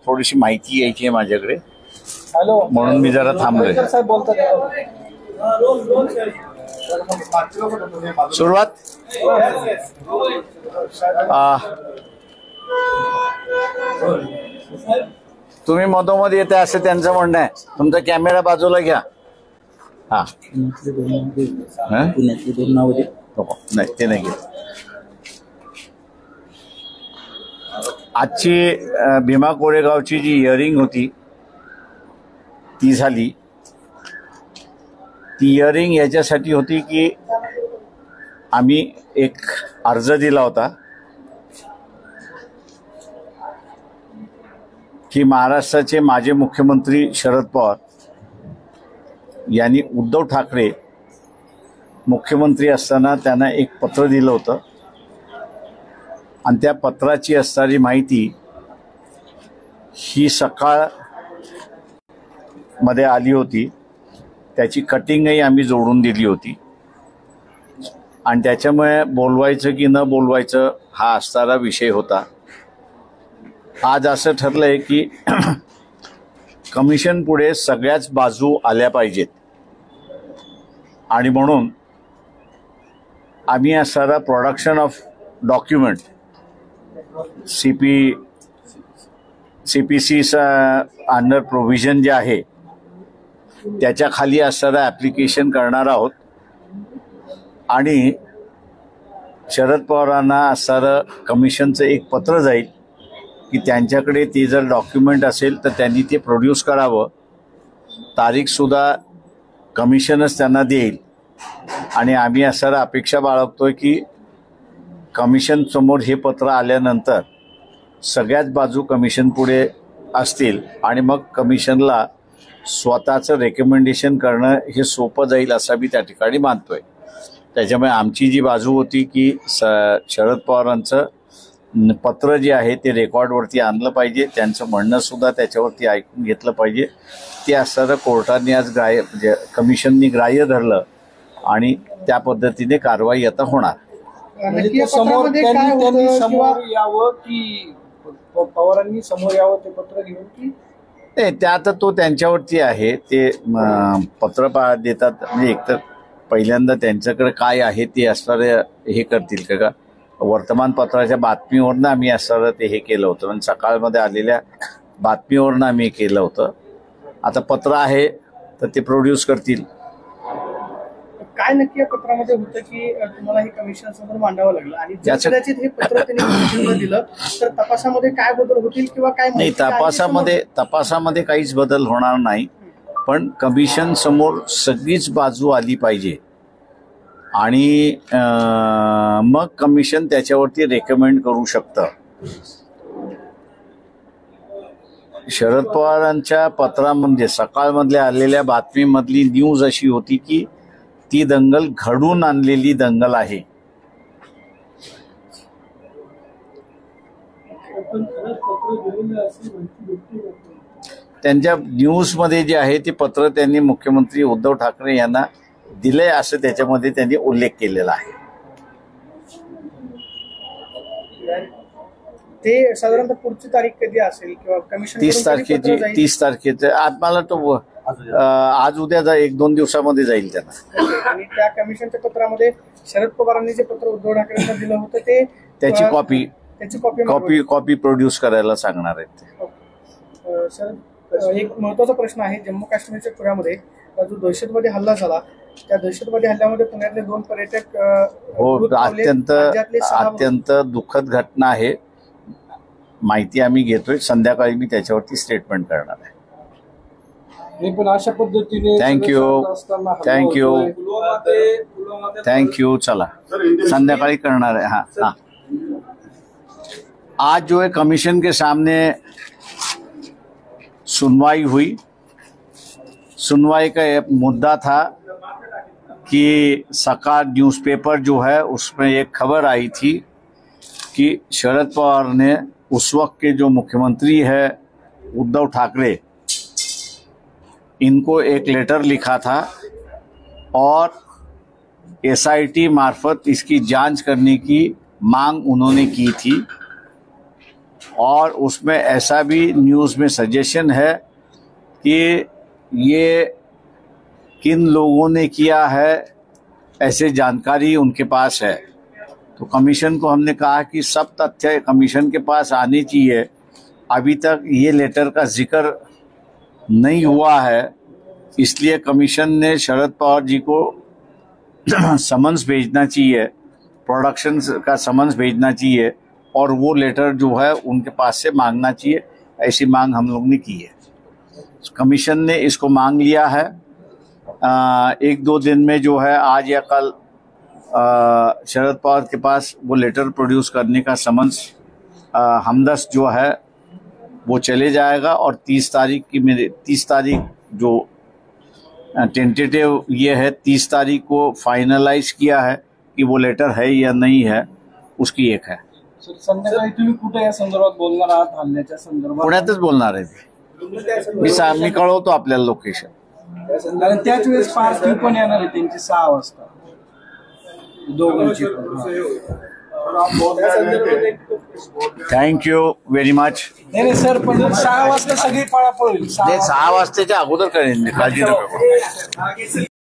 थोडीशी माहिती यायची आहे माझ्याकडे, म्हणून मी जरा थांबलोय. सुरुवात. तुम्ही मधोमध येते असं त्यांचं म्हणणं आहे. तुमचा कॅमेरा बाजूला घ्या. हा, पुण्यातली दोन नाव नाही ते नाही घेत. आजची भीमा कोरेगावची जी हिअरिंग होती ती झाली. ती हिअरिंग याच्यासाठी होती की आम्ही एक अर्ज दिला होता की महाराष्ट्राचे माजी मुख्यमंत्री शरद पवार यांनी उद्धव ठाकरे मुख्यमंत्री असताना त्यांना एक पत्र दिलं होतं आणि त्या पत्राची असणारी माहिती ही सकाळ मध्ये आली होती. त्याची कटिंगही आम्ही जोडून दिली होती आणि त्याच्यामुळे बोलवायचं की न बोलवायचं हा असणारा विषय होता. आज असं ठरलंय की कमिशन पुढे सगळ्याच बाजू आल्या पाहिजेत आणि म्हणून आम्ही असणारा प्रोडक्शन ऑफ डॉक्युमेंट CPCचा अंडर प्रोव्हिजन जे आहे त्याच्या खाली असणारं ॲप्लिकेशन करणार आहोत आणि शरद पवारांना असणारं कमिशनचं एक पत्र जाईल की त्यांच्याकडे ते जर डॉक्युमेंट असेल तर त्यांनी ते प्रोड्यूस करावं. तारीखसुद्धा कमिशनच त्यांना देईल आणि आम्ही असणारं अपेक्षा बाळगतोय की कमिशन समोर हे पत्र आल्यानंतर सगळ्याच बाजू कमिशन पुढे असतील आणि मग कमिशनला स्वतःचं रेकमेंडेशन करणं हे सोपं जाईल असं मी त्या ठिकाणी मानतोय. त्याच्यामुळे आमची जी बाजू होती की शरद पवारांचं पत्र जे आहे ते रेकॉर्डवरती आणलं पाहिजे, त्यांचं म्हणणं सुद्धा त्याच्यावरती ऐकून घेतलं पाहिजे. ते असणारं कोर्टाने आज म्हणजे कमिशननी ग्राह्य धरलं आणि त्या पद्धतीने कारवाई आता होणार. पवारांनी समोर यावं ते पत्र घेऊन की ते आता तो त्यांच्यावरती आहे. ते पत्र देतात म्हणजे एकतर पहिल्यांदा त्यांच्याकडे काय आहे ते असणारे हे करतील का वर्तमानपत्राच्या बातमीवरनं आम्ही असणारं ते हे केलं होतं म्हणजे सकाळमध्ये आलेल्या बातमीवरनं आम्ही केलं होतं. आता पत्र आहे तर ते प्रोड्यूस करतील. काय नक्की या पत्रामध्ये होतं की तुम्हाला हे कमिशन समोर मांडावं लागलं आणि कदाचित हे पत्र त्यांनी दिलं तर तपासामध्ये काय बदल होतील किंवा काय नाही. तपासामध्ये काहीच बदल होणार नाही, पण कमिशन समोर सगळीच बाजू आली पाहिजे आणि मग कमिशन त्याच्यावरती रेकमेंड करू शकतं. शरद पवारांच्या पत्रामध्ये सकाळमधल्या आलेल्या बातमीमधली न्यूज अशी होती की ती दंगल घडून आणलेली दंगल आहे. त्यांच्या न्यूजमध्ये जे आहे ते पत्र त्यांनी मुख्यमंत्री उद्धव ठाकरे यांना दिलंय असं त्याच्यामध्ये त्यांनी उल्लेख केलेला आहे. ते साधारणतः पुढची तारीख कधी असेल किंवा कमिशन 30 तारखेचं आम्हाला तो आज उद्या 1-2 दिवसामध्ये जाईल त्यांना. आणि त्या कमिशनच्या पत्रामध्ये शरद पवारांनी जे पत्र उद्धव ठाकरेंना दिलं होतं ते त्याची कॉपी प्रोड्यूस करायला सांगणार आहेत ते. सर, एक महत्वाचा प्रश्न आहे. जम्मू काश्मीरच्या खोऱ्यामध्ये जो दहशतवादी हल्ला झाला त्या दहशतवादी हल्ल्यामध्ये पुण्यातले 2 पर्यटक अत्यंत दुःखद घटना आहे. माहिती आम्ही घेतोय. संध्याकाळी मी त्याच्यावरती स्टेटमेंट करणार आहे. पण अशा पद्धतीने थँक्यू. चला संध्याकाळी करणार है. हाँ हाँ, आज जो है कमीशन के सामने सुनवाई हुई. सुनवाई का एक मुद्दा था कि सकाळ न्यूज़पेपर जो है उसमें एक खबर आई थी कि शरद पवार ने उस वक्त के जो मुख्यमंत्री है उद्धव ठाकरे इनको एक लेटर लिखा था और SIT मार्फत इसकी जांच करने की मांग उन्होंने की थी और उसमें ऐसा भी न्यूज़ में सजेशन है कि ये किन लोगों ने किया है, ऐसे जानकारी उनके पास है। तो कमीशन को हमने कहा कि सब तथ्य कमीशन के पास आनी चाहिए। अभी तक ये लेटर का जिक्र नहीं हुआ है, इसलिए कमीशन ने शरद पवार जी को समन्स भेजना चाहिए, प्रोडक्शन का समन्स भेजना चाहिए और वो लेटर जो है उनके पास से मांगना चाहिए। ऐसी मांग हम लोग ने की है। कमीशन ने इसको मांग लिया है। 1-2 दिन में जो है, आज या कल शरद पवार के पास वो लेटर प्रोड्यूस करने का समन्स हमदस्त जो है वो चले जाएगा और 30 तारीख जो टेंटेटिव ये है, 30 तारीख को फाइनलाइज किया है कि वो लेटर है या नहीं है, उसकी एक है। सर, संध्याकाळी तुम्ही कुठे या संदर्भात बोलणार आहात? हल्ल्याच्या संदर्भात पुण्यातच बोलणार आहे ते। मी कळवतो आपल्याला लोकेशन। आणि त्याच वेळेस पार्थिव पण येणार आहे त्यांची 6 वाजता दोघांची पण। Thank you very much. नाही सर, पण 6 वाजता सगळी पळापळ होईल। 6 वाजताच्या अगोदर करेन, काळजी नका करू।